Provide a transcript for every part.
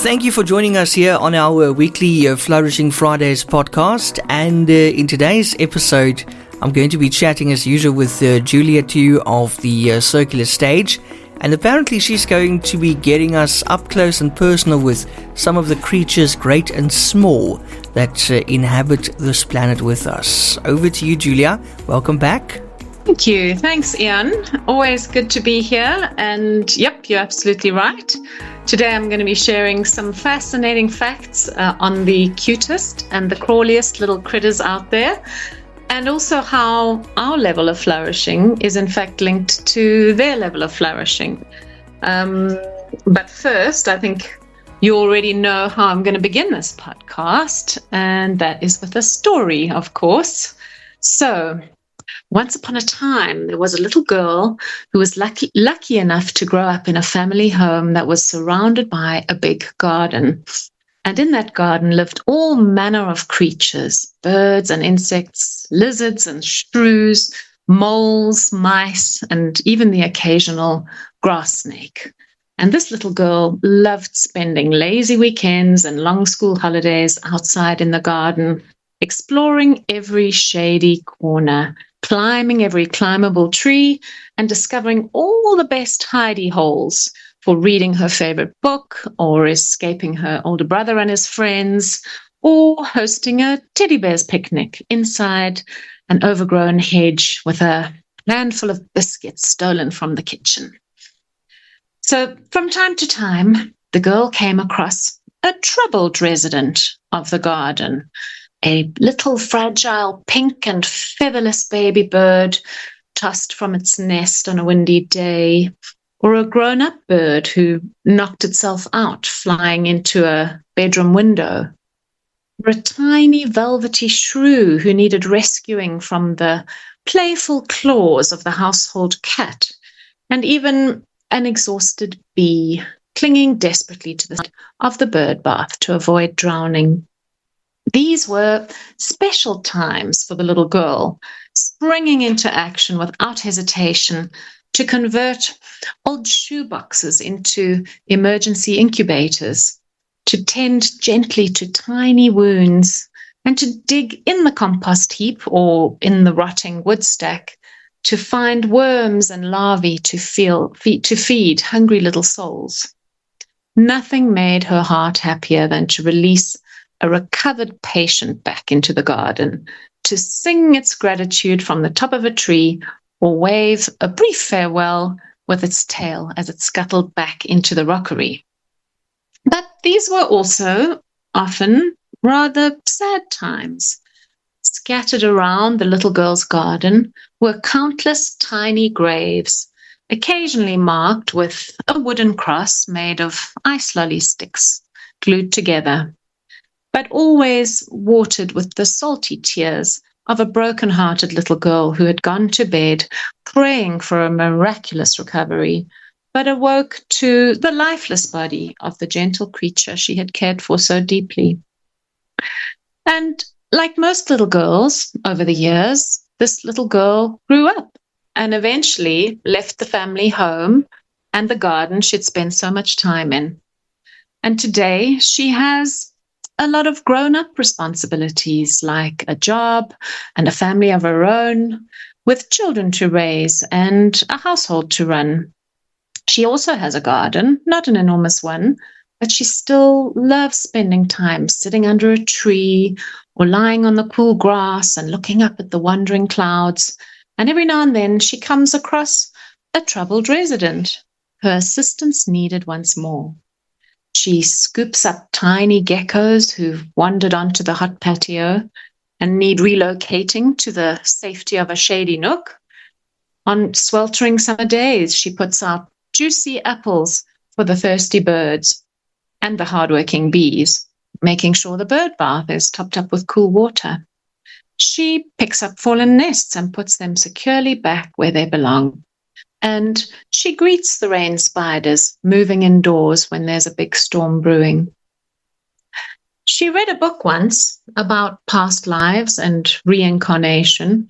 Thank you for joining us here on our weekly Flourishing Fridays podcast. And in today's episode, I'm going to be chatting as usual with Julia Tew of the Circular Stage. And apparently she's going to be getting us up close and personal with some of the creatures, great and small, that inhabit this planet with us. Over to you, Julia. Welcome back. Thank you. Thanks, Ian. Always good to be here. And yep, you're absolutely right. Today I'm going to be sharing some fascinating facts on the cutest and the crawliest little critters out there, and also how our level of flourishing is in fact linked to their level of flourishing. But first, I think you already know how I'm going to begin this podcast, and that is with a story, of course. So, once upon a time, there was a little girl who was lucky enough to grow up in a family home that was surrounded by a big garden. And in that garden lived all manner of creatures, birds and insects, lizards and shrews, moles, mice, and even the occasional grass snake. And this little girl loved spending lazy weekends and long school holidays outside in the garden, exploring every shady corner, climbing every climbable tree, and discovering all the best hidey holes for reading her favorite book, or escaping her older brother and his friends, or hosting a teddy bear's picnic inside an overgrown hedge with a handful of biscuits stolen from the kitchen. So from time to time, the girl came across a troubled resident of the garden, a little fragile pink and featherless baby bird tossed from its nest on a windy day, or a grown-up bird who knocked itself out flying into a bedroom window, or a tiny velvety shrew who needed rescuing from the playful claws of the household cat, and even an exhausted bee clinging desperately to the side of the bird bath to avoid drowning. These were special times for the little girl, springing into action without hesitation to convert old shoe boxes into emergency incubators, to tend gently to tiny wounds, and to dig in the compost heap or in the rotting wood stack to find worms and larvae to feed hungry little souls. Nothing made her heart happier than to release a recovered patient back into the garden, to sing its gratitude from the top of a tree, or wave a brief farewell with its tail as it scuttled back into the rockery. But these were also often rather sad times. Scattered around the little girl's garden were countless tiny graves, occasionally marked with a wooden cross made of ice lolly sticks glued together, but always watered with the salty tears of a broken-hearted little girl who had gone to bed praying for a miraculous recovery, but awoke to the lifeless body of the gentle creature she had cared for so deeply. And like most little girls over the years, this little girl grew up and eventually left the family home and the garden she'd spent so much time in. And today she has a lot of grown-up responsibilities, like a job and a family of her own, with children to raise and a household to run. She also has a garden, not an enormous one, but she still loves spending time sitting under a tree or lying on the cool grass and looking up at the wandering clouds. And every now and then she comes across a troubled resident, her assistance needed once more. She scoops up tiny geckos who've wandered onto the hot patio and need relocating to the safety of a shady nook. On sweltering summer days, she puts out juicy apples for the thirsty birds and the hardworking bees, making sure the bird bath is topped up with cool water. She picks up fallen nests and puts them securely back where they belong. And she greets the rain spiders moving indoors when there's a big storm brewing. She read a book once about past lives and reincarnation,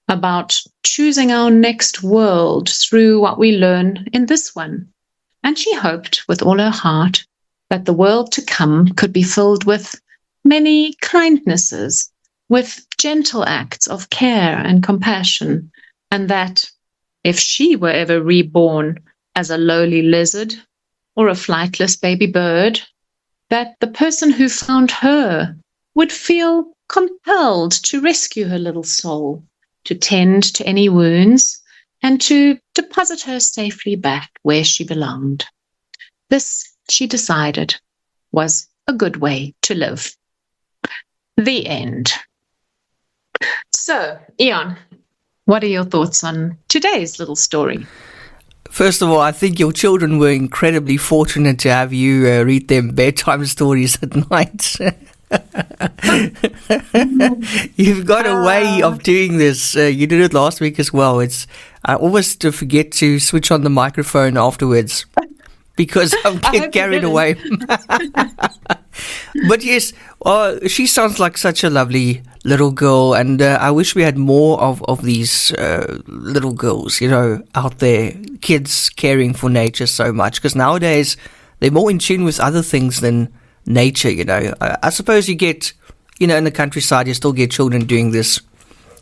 about choosing our next world through what we learn in this one. And she hoped with all her heart that the world to come could be filled with many kindnesses, with gentle acts of care and compassion, and that if she were ever reborn as a lowly lizard or a flightless baby bird, that the person who found her would feel compelled to rescue her little soul, to tend to any wounds, and to deposit her safely back where she belonged. This, she decided, was a good way to live. The end. So, Ian, what are your thoughts on today's little story? First of all, I think your children were incredibly fortunate to have you read them bedtime stories at night. You've got a way of doing this. You did it last week as well. I always forget to switch on the microphone afterwards because I get carried away. But yes, she sounds like such a lovely little girl, and I wish we had more of these little girls, out there, kids caring for nature so much, because nowadays they're more in tune with other things than nature. I suppose you get, in the countryside, you still get children doing this,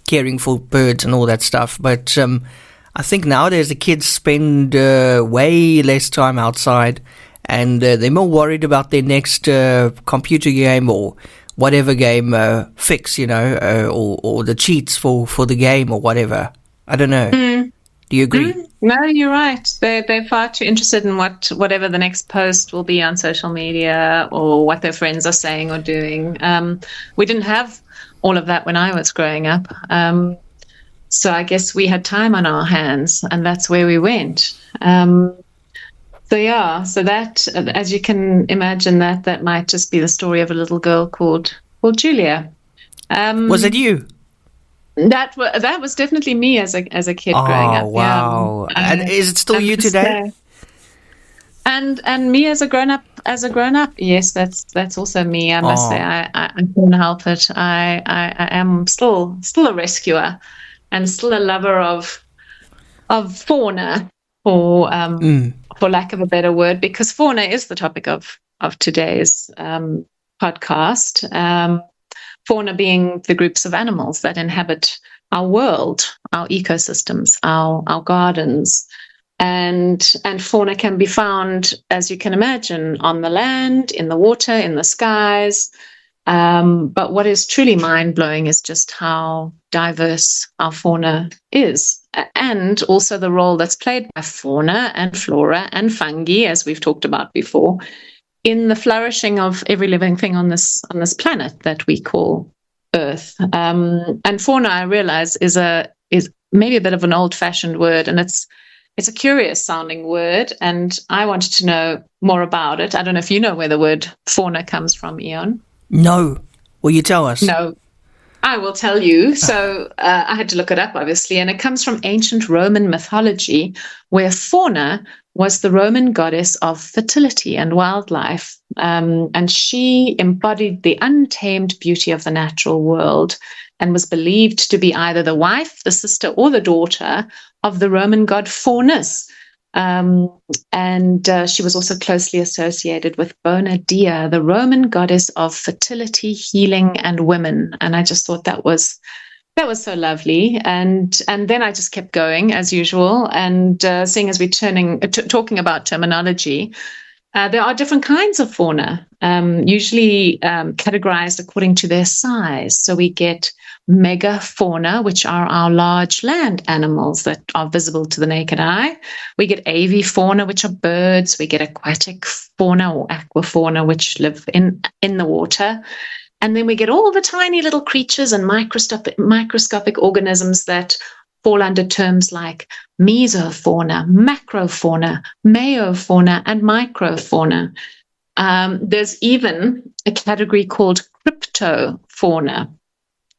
caring for birds and all that stuff, but I think nowadays the kids spend way less time outside, and they're more worried about their next computer game or whatever game fix, or the cheats for the game or whatever. I don't know. Do you agree? No, you're right. They're far too interested in whatever the next post will be on social media or what their friends are saying or doing. We didn't have all of that when I was growing up. So I guess we had time on our hands, and that's where we went. So that, as you can imagine, that might just be the story of a little girl called Julia. Was it you? That was definitely me as a kid growing up. Oh wow! And is it still you today? And me as a grown up. Yes, that's also me. I must say, I couldn't help it. I am still a rescuer, and still a lover of fauna, for lack of a better word, because fauna is the topic of today's podcast. Fauna being the groups of animals that inhabit our world, our ecosystems, our gardens. And fauna can be found, as you can imagine, on the land, in the water, in the skies. But what is truly mind-blowing is just how diverse our fauna is, and also the role that's played by fauna and flora and fungi, as we've talked about before, in the flourishing of every living thing on this planet that we call Earth. And fauna, I realize, is maybe a bit of an old-fashioned word, and it's a curious sounding word, and I wanted to know more about it. I don't know if you know where the word fauna comes from, Ian. No. Will you tell us? No. I will tell you. So I had to look it up, obviously, and it comes from ancient Roman mythology, where fauna was the Roman goddess of fertility and wildlife, and she embodied the untamed beauty of the natural world and was believed to be either the wife, the sister, or the daughter of the Roman god Faunus. And she was also closely associated with Bona Dea, the Roman goddess of fertility, healing, and women. And I just thought that was so lovely. And then I just kept going as usual. And seeing as we're talking about terminology, there are different kinds of fauna, usually categorized according to their size. So we get megafauna, which are our large land animals that are visible to the naked eye. We get avifauna, which are birds. We get aquatic fauna or aquafauna, which live in the water. And then we get all the tiny little creatures and microscopic organisms that fall under terms like mesofauna, macrofauna, meiofauna, and microfauna. There's even a category called cryptofauna,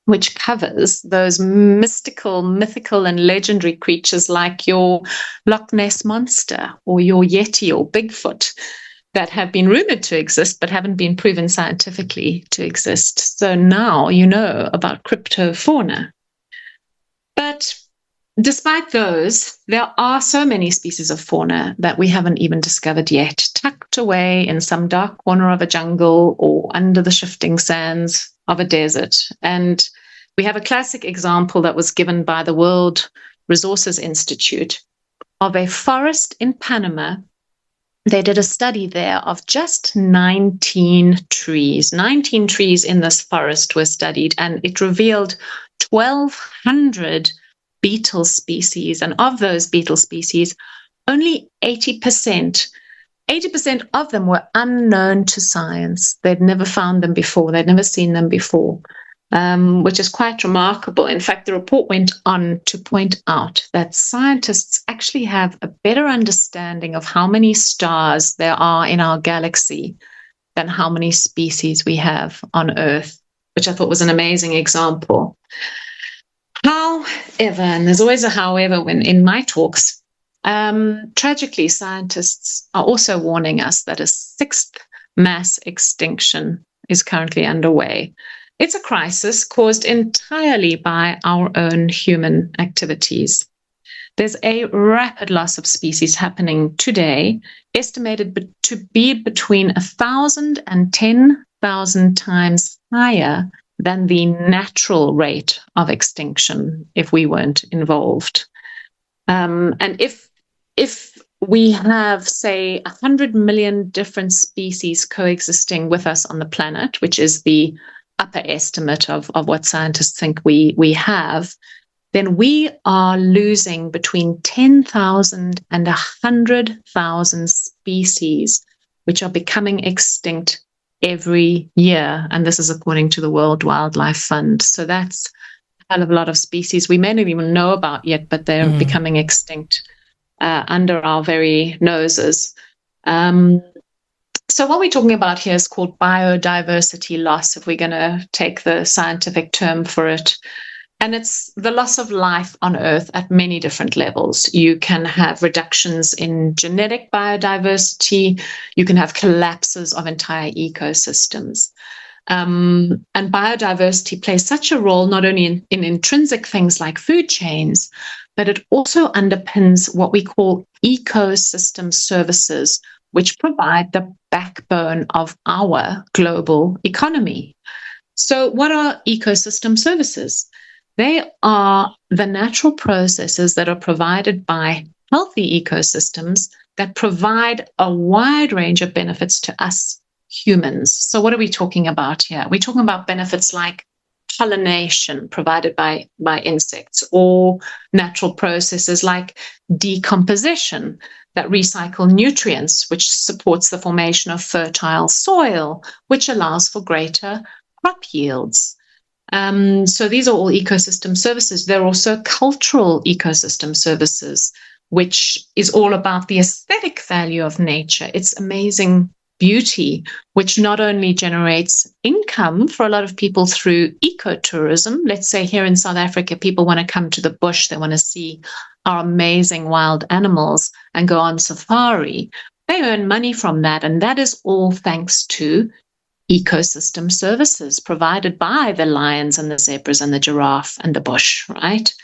which covers those mystical, mythical, and legendary creatures like your Loch Ness Monster or your Yeti or Bigfoot that have been rumored to exist but haven't been proven scientifically to exist. So now you know about cryptofauna. But despite those, there are so many species of fauna that we haven't even discovered yet, tucked away in some dark corner of a jungle or under the shifting sands of a desert. And we have a classic example that was given by the World Resources Institute of a forest in Panama. They did a study there of just 19 trees. 19 trees in this forest were studied, and it revealed 1,200 beetle species. And of those beetle species, only 80% of them were unknown to science. They'd never found them before. They'd never seen them before, which is quite remarkable. In fact, the report went on to point out that scientists actually have a better understanding of how many stars there are in our galaxy than how many species we have on Earth, which I thought was an amazing example. However, and there's always a however when in my talks, tragically, scientists are also warning us that a sixth mass extinction is currently underway. It's a crisis caused entirely by our own human activities. There's a rapid loss of species happening today, estimated to be between 1,000 and 10,000 times higher than the natural rate of extinction if we weren't involved. And if we have, say, 100 million different species coexisting with us on the planet, which is the upper estimate of what scientists think we have, then we are losing between 10,000 and 100,000 species, which are becoming extinct every year. And this is according to the World Wildlife Fund. So that's a hell of a lot of species we may not even know about yet, but they're becoming extinct under our very noses. So what we're talking about here is called biodiversity loss, if we're going to take the scientific term for it. And it's the loss of life on Earth at many different levels. You can have reductions in genetic biodiversity. You can have collapses of entire ecosystems. And biodiversity plays such a role not only in intrinsic things like food chains, but it also underpins what we call ecosystem services, which provide the backbone of our global economy. So what are ecosystem services? They are the natural processes that are provided by healthy ecosystems that provide a wide range of benefits to us humans. So what are we talking about here? We're talking about benefits like pollination provided by insects, or natural processes like decomposition that recycle nutrients, which supports the formation of fertile soil, which allows for greater crop yields. So these are all ecosystem services. There are also cultural ecosystem services, which is all about the aesthetic value of nature, its amazing beauty, which not only generates income for a lot of people through ecotourism. Let's say here in South Africa, people want to come to the bush, they want to see our amazing wild animals and go on safari. They earn money from that, and that is all thanks to ecosystem services provided by the lions and the zebras and the giraffe and the bush, right?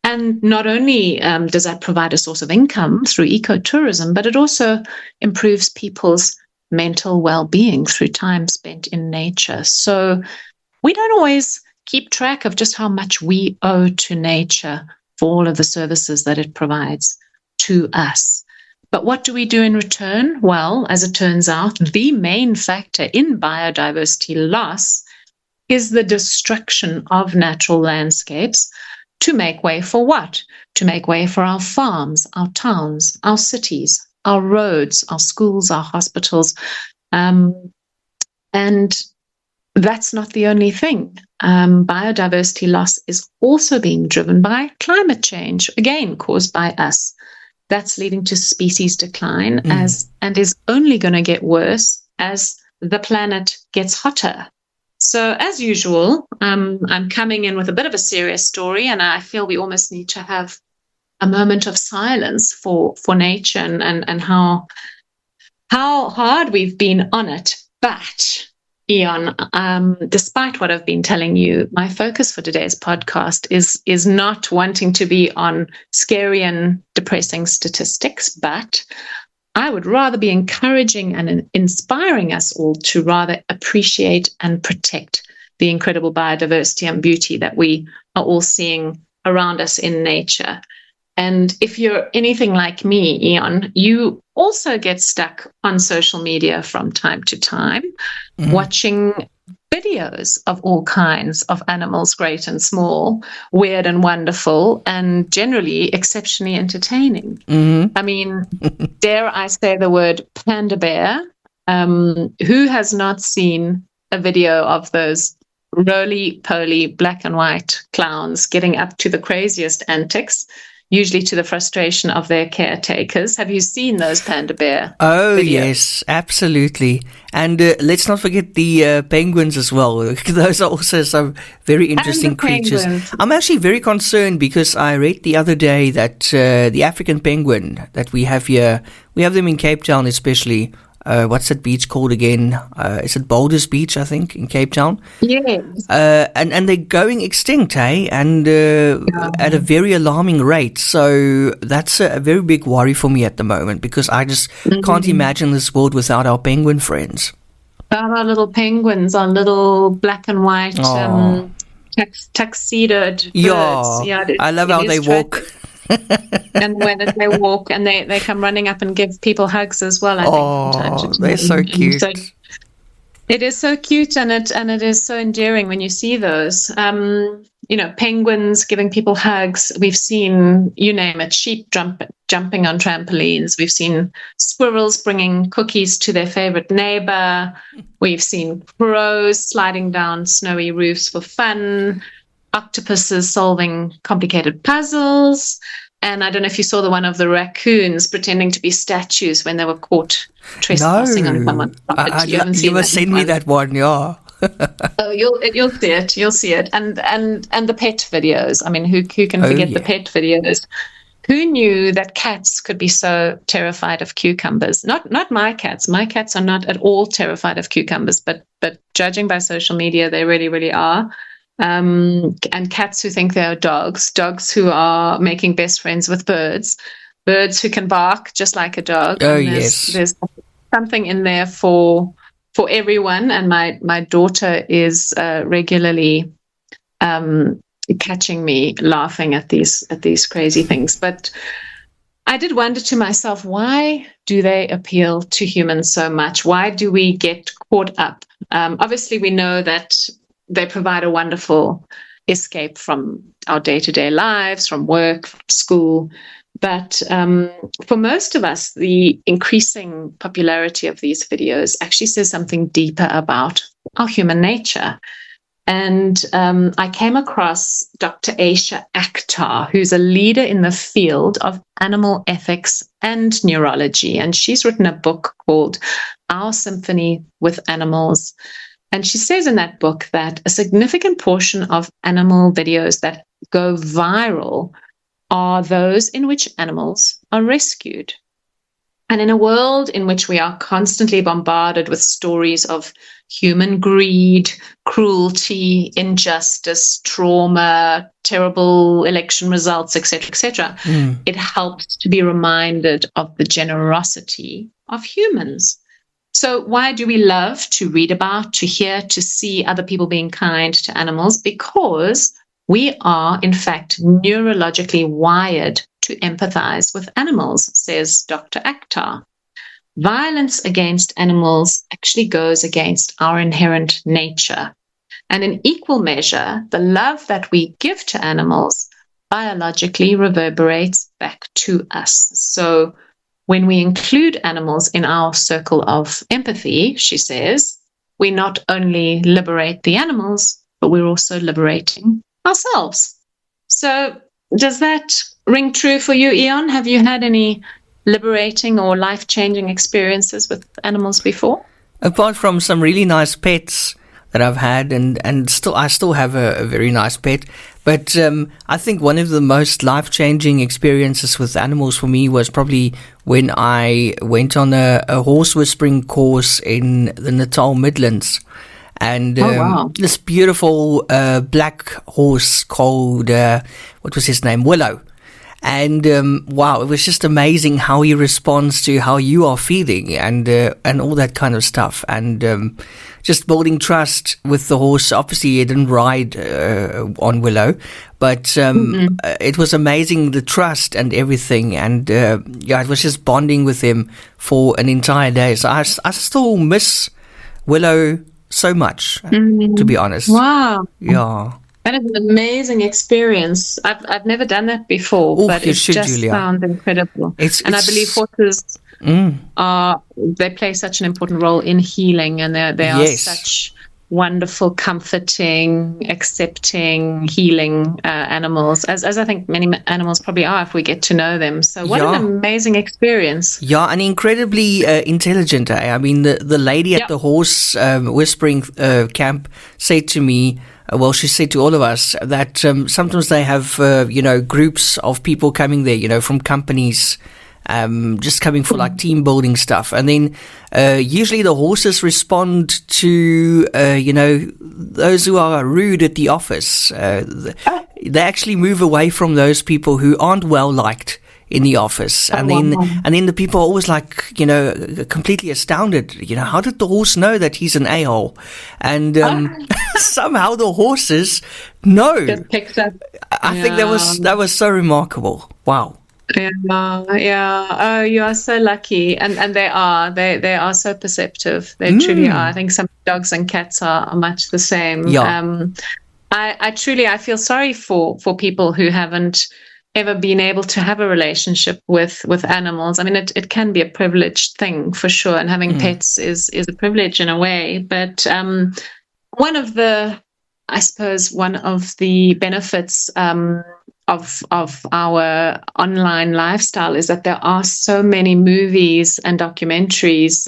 And not only does that provide a source of income through ecotourism, but it also improves people's mental well-being through time spent in nature. So we don't always keep track of just how much we owe to nature for all of the services that it provides to us. But what do we do in return? Well, as it turns out, the main factor in biodiversity loss is the destruction of natural landscapes to make way for what? To make way for our farms, our towns, our cities, our roads, our schools, our hospitals. And that's not the only thing. Biodiversity loss is also being driven by climate change, again, caused by us. That's leading to species decline and is only going to get worse as the planet gets hotter. So as usual, I'm coming in with a bit of a serious story, and I feel we almost need to have a moment of silence for nature and how hard we've been on it. But Eon, despite what I've been telling you, my focus for today's podcast is not wanting to be on scary and depressing statistics, but I would rather be encouraging and inspiring us all to rather appreciate and protect the incredible biodiversity and beauty that we are all seeing around us in nature. And if you're anything like me, Eon, you also get stuck on social media from time to time, watching videos of all kinds of animals, great and small, weird and wonderful, and generally exceptionally entertaining. I mean, dare I say the word panda bear? Who has not seen a video of those roly-poly black and white clowns getting up to the craziest antics, usually to the frustration of their caretakers? Have you seen those panda bear Oh, videos? yes, absolutely. And let's not forget the penguins as well. Those are also some very interesting creatures. Penguins. I'm actually very concerned because I read the other day that the African penguin that we have here, we have them in Cape Town especially. What's that beach called again? Is it Boulders Beach, I think, in Cape Town? Yes. And they're going extinct, eh? And at a very alarming rate. So that's a very big worry for me at the moment because I just can't imagine this world without our penguin friends. Our little penguins, our little black and white tuxedoed birds. Yeah, I love how they walk. And when they walk and they come running up and give people hugs as well, I think, from time to time. They're so cute. So it is so cute, and it is so endearing when you see those. Penguins giving people hugs. We've seen, you name it, sheep jumping on trampolines. We've seen squirrels bringing cookies to their favorite neighbor. We've seen crows sliding down snowy roofs for fun. Octopuses solving complicated puzzles. And I don't know if you saw the one of the raccoons pretending to be statues when they were caught trespassing on someone's property. You must send me that one, yeah. Oh, you'll see it. You'll see it. And the pet videos. I mean, who can forget the pet videos? Who knew that cats could be so terrified of cucumbers? Not my cats. My cats are not at all terrified of cucumbers, but judging by social media, they really, really are. And cats who think they're dogs who are making best friends with birds who can bark just like a dog. Oh, and there's something in there for everyone. And my daughter is regularly catching me laughing at these crazy things. But I did wonder to myself, why do they appeal to humans so much? Why do we get caught up? Obviously, we know that they provide a wonderful escape from our day-to-day lives, from work, from school. But for most of us, the increasing popularity of these videos actually says something deeper about our human nature. And I came across Dr. Aisha Akhtar, who's a leader in the field of animal ethics and neurology. And she's written a book called Our Symphony with Animals. And she says in that book that a significant portion of animal videos that go viral are those in which animals are rescued. And in a world in which we are constantly bombarded with stories of human greed, cruelty, injustice, trauma, terrible election results, etc., it helps to be reminded of the generosity of humans. So why do we love to read about, to hear, to see other people being kind to animals? Because we are, in fact, neurologically wired to empathize with animals, says Dr. Akhtar. Violence against animals actually goes against our inherent nature. And in equal measure, the love that we give to animals biologically reverberates back to us. So when we include animals in our circle of empathy, she says, we not only liberate the animals, but we're also liberating ourselves. So does that ring true for you, Eon? Have you had any liberating or life-changing experiences with animals before? Apart from some really nice pets that I've had, and I still have a very nice pet. But I think one of the most life-changing experiences with animals for me was probably when I went on a horse whispering course in the Natal Midlands. and wow. this beautiful black horse called what was his name, Willow. And wow, it was just amazing how he responds to how you are feeling, and all that kind of stuff, and just building trust with the horse. Obviously, he didn't ride on Willow, but it was amazing, the trust and everything, and yeah, it was just bonding with him for an entire day. So I still miss Willow so much, to be honest. Wow. Yeah. That is an amazing experience. I've never done that before, but it just Julia. sounds incredible. I believe horses they play such an important role in healing, and they are such wonderful, comforting, accepting, healing animals, as I think many animals probably are if we get to know them. So what an amazing experience. Yeah, and incredibly intelligent. I mean, the lady at the horse whispering camp said to me, well, she said to all of us that sometimes they have, groups of people coming there, from companies, just coming for like team building stuff. And then usually the horses respond to, those who are rude at the office. They actually move away from those people who aren't well liked in the office, and then the people are always like, completely astounded. How did the horse know that he's an a-hole? And somehow the horses know. Just picks up. I think that was so remarkable. Wow. Yeah. Oh, you are so lucky, and they are so perceptive. They truly are. I think some dogs and cats are much the same. Yeah. I feel sorry for people who haven't ever been able to have a relationship with animals. I mean, it can be a privileged thing for sure, and having pets is a privilege in a way. But one of the benefits of our online lifestyle is that there are so many movies and documentaries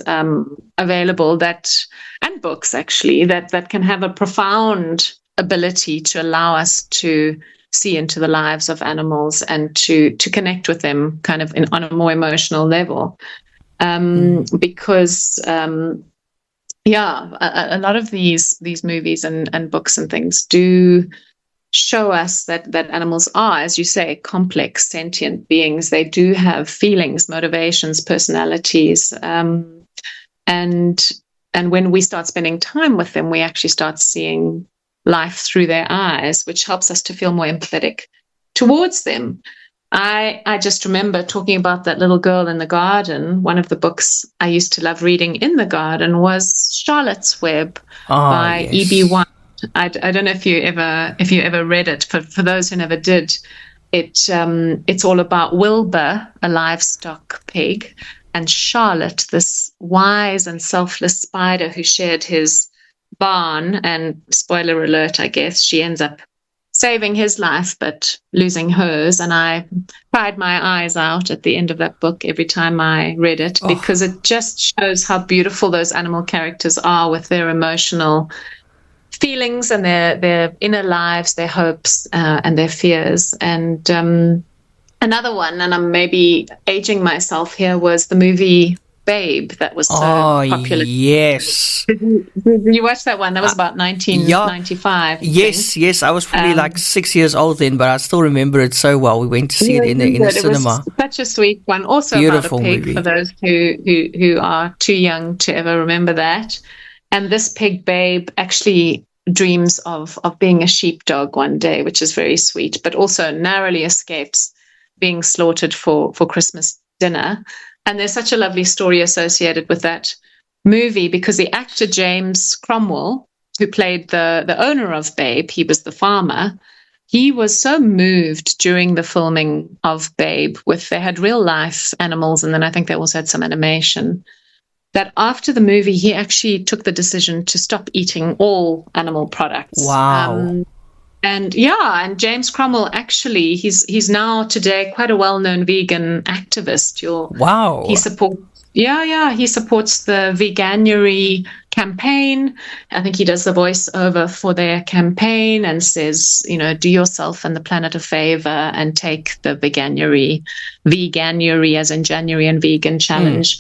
available and books actually that can have a profound ability to allow us to see into the lives of animals and to connect with them kind of on a more emotional level. Because a lot of these movies and books and things do show us that animals are, as you say, complex, sentient beings. They do have feelings, motivations, personalities. And when we start spending time with them, we actually start seeing life through their eyes, which helps us to feel more empathetic towards them. I just remember talking about that little girl in the garden. One of the books I used to love reading in the garden was Charlotte's Web by E.B. White. I don't know if you ever read it. For those who never did, it's all about Wilbur, a livestock pig, and Charlotte, this wise and selfless spider who shared his barn. And spoiler alert, I guess she ends up saving his life but losing hers. And I cried my eyes out at the end of that book every time I read it, because it just shows how beautiful those animal characters are with their emotional feelings and their inner lives, their hopes and their fears. And another one, and I'm maybe aging myself here, was the movie Babe that was so popular. Yes. Did you watch that one? That was about 1995. Yes. I was probably like 6 years old then, but I still remember it so well. We went to see it in the cinema. Was such a sweet one. Also beautiful about a pig movie. For those who are too young to ever remember that. And this pig Babe actually dreams of being a sheepdog one day, which is very sweet, but also narrowly escapes being slaughtered for Christmas dinner. And there's such a lovely story associated with that movie, because the actor James Cromwell, who played the owner of Babe, he was the farmer, he was so moved during the filming of Babe they had real life animals, and then I think they also had some animation, that after the movie, he actually took the decision to stop eating all animal products. Wow. And James Cromwell, actually, he's now today quite a well-known vegan activist. Wow. He supports the Veganuary campaign. I think he does the voiceover for their campaign and says, do yourself and the planet a favor and take the Veganuary as in January and vegan challenge.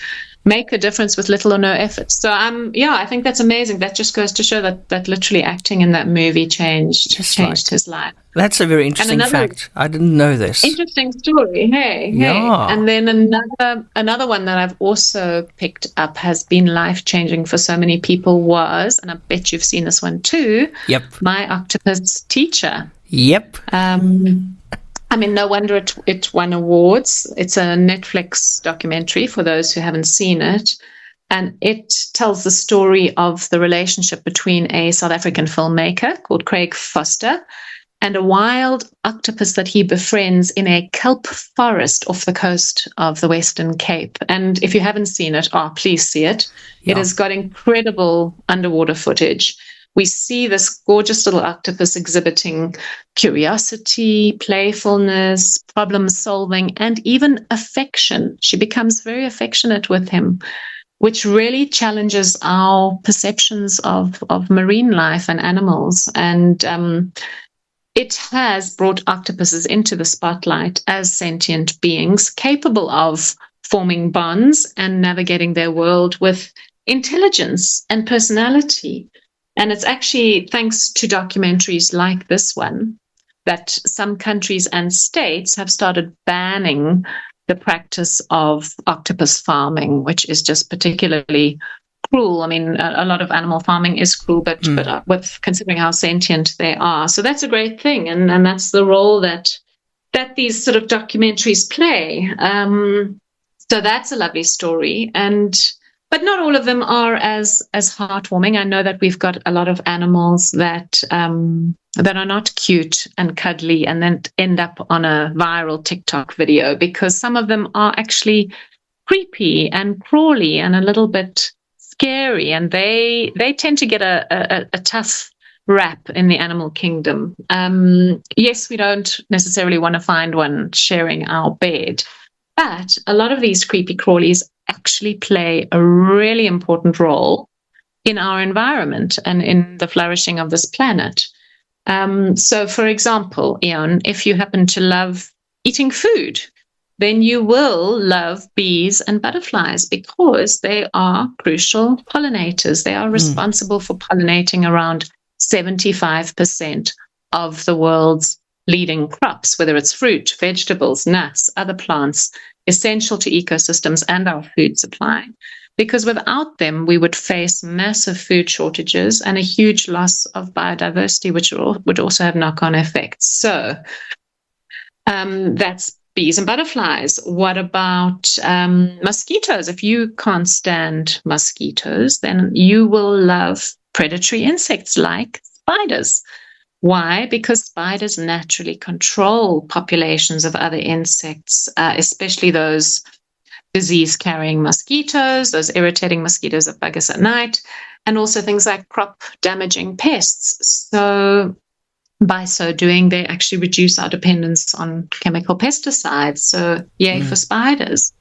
make a difference with little or no effort. So I think that's amazing. That just goes to show that literally acting in that movie changed his life. That's a very interesting fact. I didn't know this. Interesting story. Hey. And then another one that I've also picked up has been life-changing for so many people was, and I bet you've seen this one too. Yep. My Octopus Teacher. Yep. No wonder it won awards. It's a Netflix documentary for those who haven't seen it. And it tells the story of the relationship between a South African filmmaker called Craig Foster and a wild octopus that he befriends in a kelp forest off the coast of the Western Cape. And if you haven't seen it, please see it. Yeah. It has got incredible underwater footage. We see this gorgeous little octopus exhibiting curiosity, playfulness, problem solving, and even affection. She becomes very affectionate with him, which really challenges our perceptions of marine life and animals. And it has brought octopuses into the spotlight as sentient beings capable of forming bonds and navigating their world with intelligence and personality. And it's actually thanks to documentaries like this one that some countries and states have started banning the practice of octopus farming, which is just particularly cruel. A lot of animal farming is cruel, but with considering how sentient they are. So that's a great thing. And that's the role that these sort of documentaries play. So that's a lovely story. But not all of them are as heartwarming. I know that we've got a lot of animals that are not cute and cuddly and then end up on a viral TikTok video because some of them are actually creepy and crawly and a little bit scary, and they tend to get a tough rap in the animal kingdom. Yes, we don't necessarily want to find one sharing our bed, but a lot of these creepy crawlies actually play a really important role in our environment and in the flourishing of this planet. So, for example, Ian, if you happen to love eating food, then you will love bees and butterflies because they are crucial pollinators. They are responsible for pollinating around 75% of the world's leading crops, whether it's fruit, vegetables, nuts, other plants, essential to ecosystems and our food supply. Because without them, we would face massive food shortages and a huge loss of biodiversity, which would also have knock-on effects. So that's bees and butterflies. What about mosquitoes? If you can't stand mosquitoes, then you will love predatory insects like spiders. Why? Because spiders naturally control populations of other insects, especially those disease-carrying mosquitoes, those irritating mosquitoes that bug us at night, and also things like crop-damaging pests. So by so doing, they actually reduce our dependence on chemical pesticides. So yay for spiders.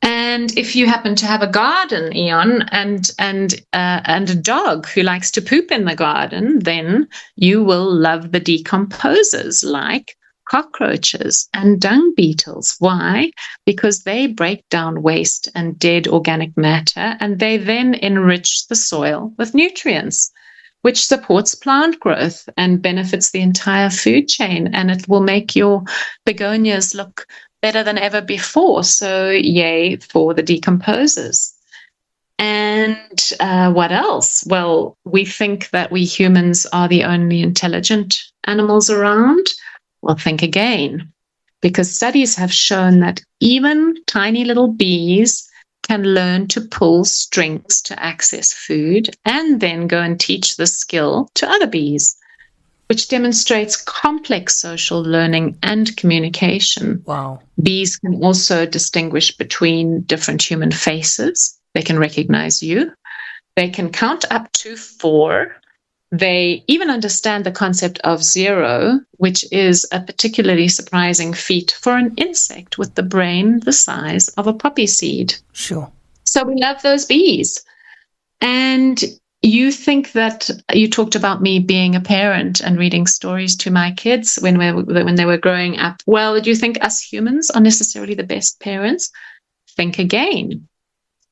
And if you happen to have a garden, Eon, and a dog who likes to poop in the garden, then you will love the decomposers like cockroaches and dung beetles. Why? Because they break down waste and dead organic matter, and they then enrich the soil with nutrients, which supports plant growth and benefits the entire food chain. And it will make your begonias look better than ever before. So yay for the decomposers. And what else? Well, we think that we humans are the only intelligent animals around. Well, think again, because studies have shown that even tiny little bees can learn to pull strings to access food and then go and teach the skill to other bees, which demonstrates complex social learning and communication. Wow. Bees can also distinguish between different human faces. They can recognize you. They can count up to 4. They even understand the concept of 0, which is a particularly surprising feat for an insect with the brain the size of a poppy seed. Sure. So we love those bees. And you think that you talked about me being a parent and reading stories to my kids when they were growing up. Well, do you think us humans are necessarily the best parents? Think again.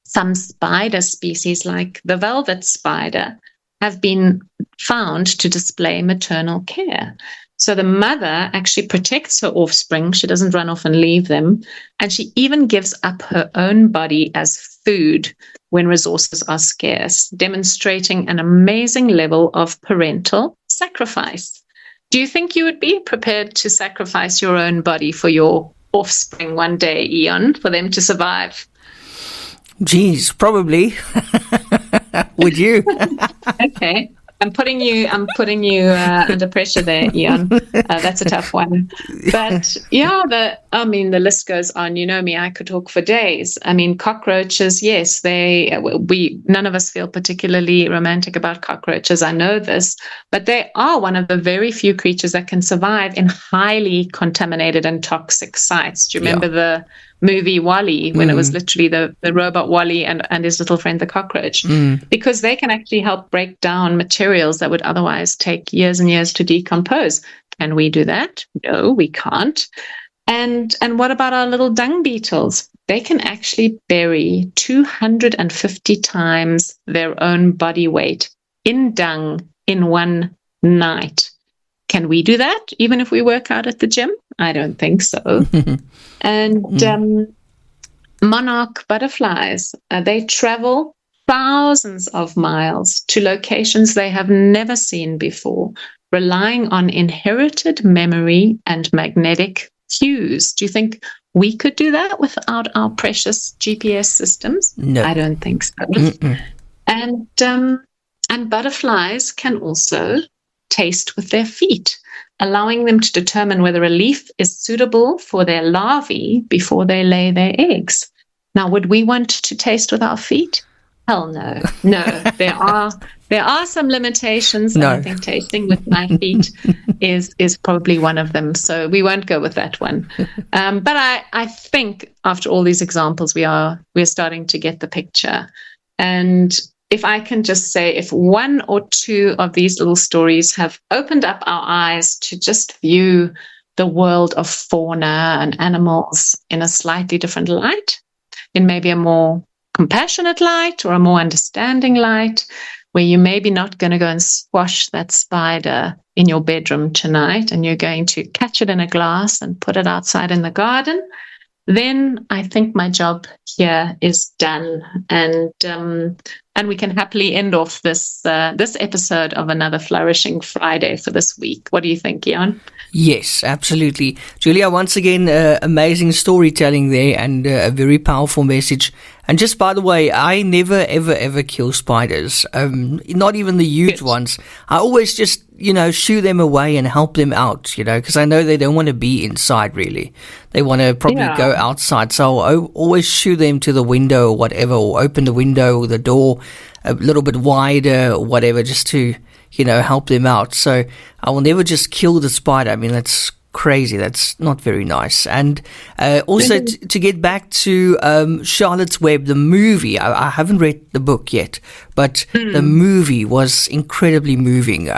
some spider species, like the velvet spider, have been found to display maternal care. So the mother actually protects her offspring. She doesn't run off and leave them. And she even gives up her own body as food when resources are scarce, demonstrating an amazing level of parental sacrifice. Do you think you would be prepared to sacrifice your own body for your offspring one day, Ian, for them to survive? Geez, probably. Would you? Okay. I'm putting you under pressure there, Ian. That's a tough one. But yeah, the list goes on. You know me, I could talk for days. I mean, cockroaches, yes, none of us feel particularly romantic about cockroaches. I know this, but they are one of the very few creatures that can survive in highly contaminated and toxic sites. Do you remember the movie WALL-E, when it was literally the robot WALL-E and his little friend the cockroach? Because they can actually help break down materials that would otherwise take years and years to decompose. Can we do that? No, we can't. And what about our little dung beetles? They can actually bury 250 times their own body weight in dung in one night. Can we do that even if we work out at the gym? I don't think so. And monarch butterflies, they travel thousands of miles to locations they have never seen before, relying on inherited memory and magnetic cues. Do you think we could do that without our precious GPS systems? No. I don't think so. And butterflies can also taste with their feet, allowing them to determine whether a leaf is suitable for their larvae before they lay their eggs. Now, would we want to taste with our feet? Hell no. No, there are some limitations. No. And I think tasting with my feet is probably one of them. So we won't go with that one. But I think after all these examples, we're starting to get the picture. And if I can just say, if one or two of these little stories have opened up our eyes to just view the world of fauna and animals in a slightly different light, in maybe a more compassionate light or a more understanding light, where you're maybe not going to go and squash that spider in your bedroom tonight and you're going to catch it in a glass and put it outside in the garden, then I think my job here is done, and we can happily end off this episode of another Flourishing Friday for this week. What do you think, Ian? Yes, absolutely. Julia, once again, amazing storytelling there and a very powerful message. And just by the way, I never, ever, ever kill spiders, not even the huge ones. I always just, shoo them away and help them out, because I know they don't want to be inside, really. They want to probably go outside. So I'll always shoo them to the window or whatever, or open the window or the door a little bit wider or whatever, just to, help them out. So I will never just kill the spider. I mean, that's crazy. That's not very nice. And also to get back to Charlotte's Web, the movie, I haven't read the book yet, but the movie was incredibly moving.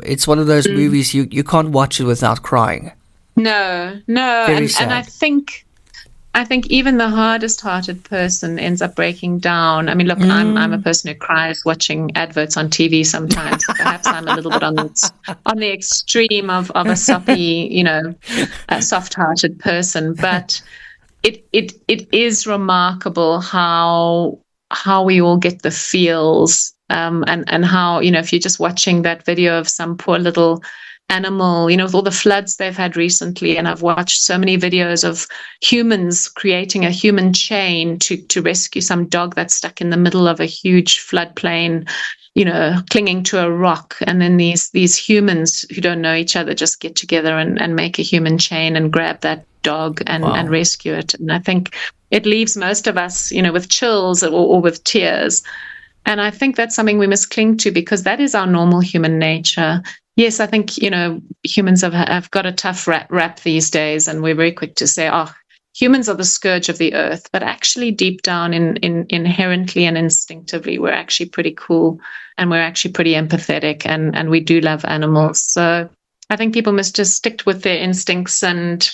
It's one of those movies you can't watch it without crying. No. And I think even the hardest-hearted person ends up breaking down. I mean, look, I'm a person who cries watching adverts on TV sometimes. So perhaps I'm a little bit on the extreme of a soppy, a soft-hearted person. But it is remarkable how we all get the feels, and how, if you're just watching that video of some poor little animal, with all the floods they've had recently, and I've watched so many videos of humans creating a human chain to rescue some dog that's stuck in the middle of a huge floodplain, clinging to a rock, and then these humans who don't know each other just get together and make a human chain and grab that dog and rescue it. And I think it leaves most of us, with chills or with tears. And I think that's something we must cling to, because that is our normal human nature. Yes, I think, humans have got a tough rap these days, and we're very quick to say, humans are the scourge of the earth. But actually, deep down, inherently and instinctively, we're actually pretty cool, and we're actually pretty empathetic, and we do love animals. So I think people must just stick with their instincts and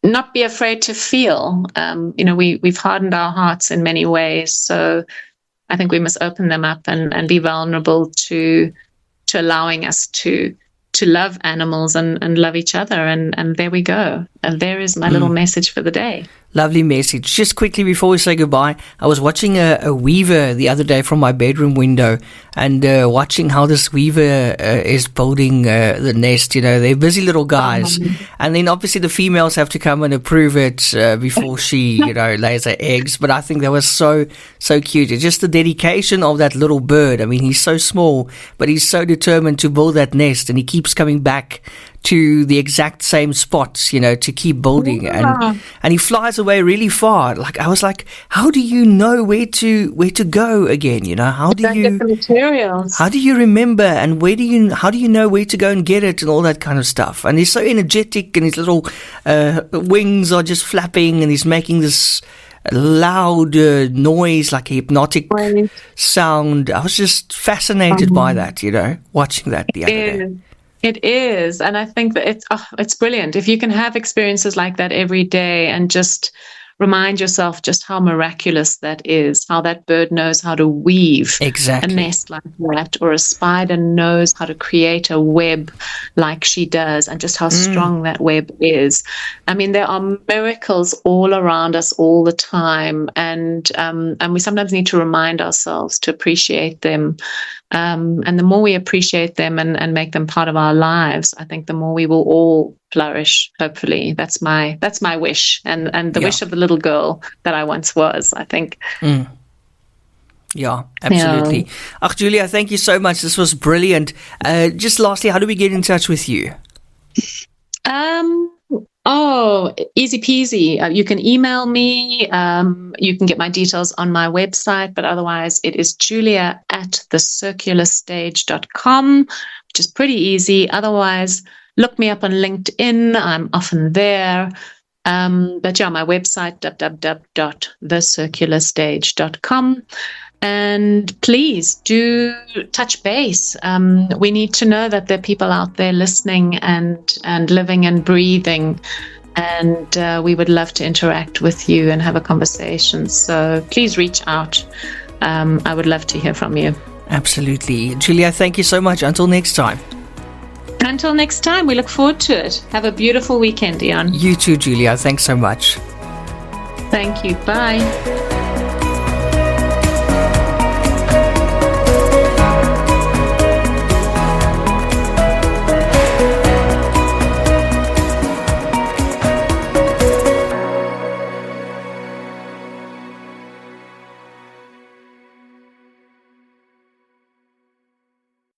not be afraid to feel. We've hardened our hearts in many ways, so I think we must open them up and be vulnerable to allowing us to love animals and love each other. And there we go. And there is my little message for the day. Lovely message. Just quickly before we say goodbye, I was watching a weaver the other day from my bedroom window, and watching how this weaver is building the nest. They're busy little guys. And then obviously the females have to come and approve it before she, lays her eggs. But I think that was so cute. It's just the dedication of that little bird. I mean, he's so small, but he's so determined to build that nest, and he keeps coming back to the exact same spots, to keep building, and he flies away really far. Like, I was like, how do you know where to go again? How do you get the materials? How do you remember, and how do you know where to go and get it, and all that kind of stuff? And he's so energetic, and his little wings are just flapping, and he's making this loud noise, like a hypnotic sound. I was just fascinated by that, watching that the other day. It is. And I think that it's brilliant. If you can have experiences like that every day and just remind yourself just how miraculous that is, how that bird knows how to weave a nest like that, or a spider knows how to create a web like she does, and just how strong that web is. I mean, there are miracles all around us all the time, and we sometimes need to remind ourselves to appreciate them. And the more we appreciate them and make them part of our lives, I think the more we will all flourish, hopefully. That's my wish, and the wish of the little girl that I once was, I think. Yeah, absolutely. Yeah. Julia, thank you so much. This was brilliant. Just lastly, how do we get in touch with you? Easy peasy. You can email me. You can get my details on my website, but otherwise it is julia@thecircularstage.com, which is pretty easy. Otherwise, look me up on LinkedIn. I'm often there. But yeah, my website, www.thecircularstage.com. And please do touch base. We need to know that there are people out there listening and living and breathing. And we would love to interact with you and have a conversation. So please reach out. I would love to hear from you. Absolutely. Julia, thank you so much. Until next time. Until next time, we look forward to it. Have a beautiful weekend, Ian. You too, Julia. Thanks so much. Thank you. Bye.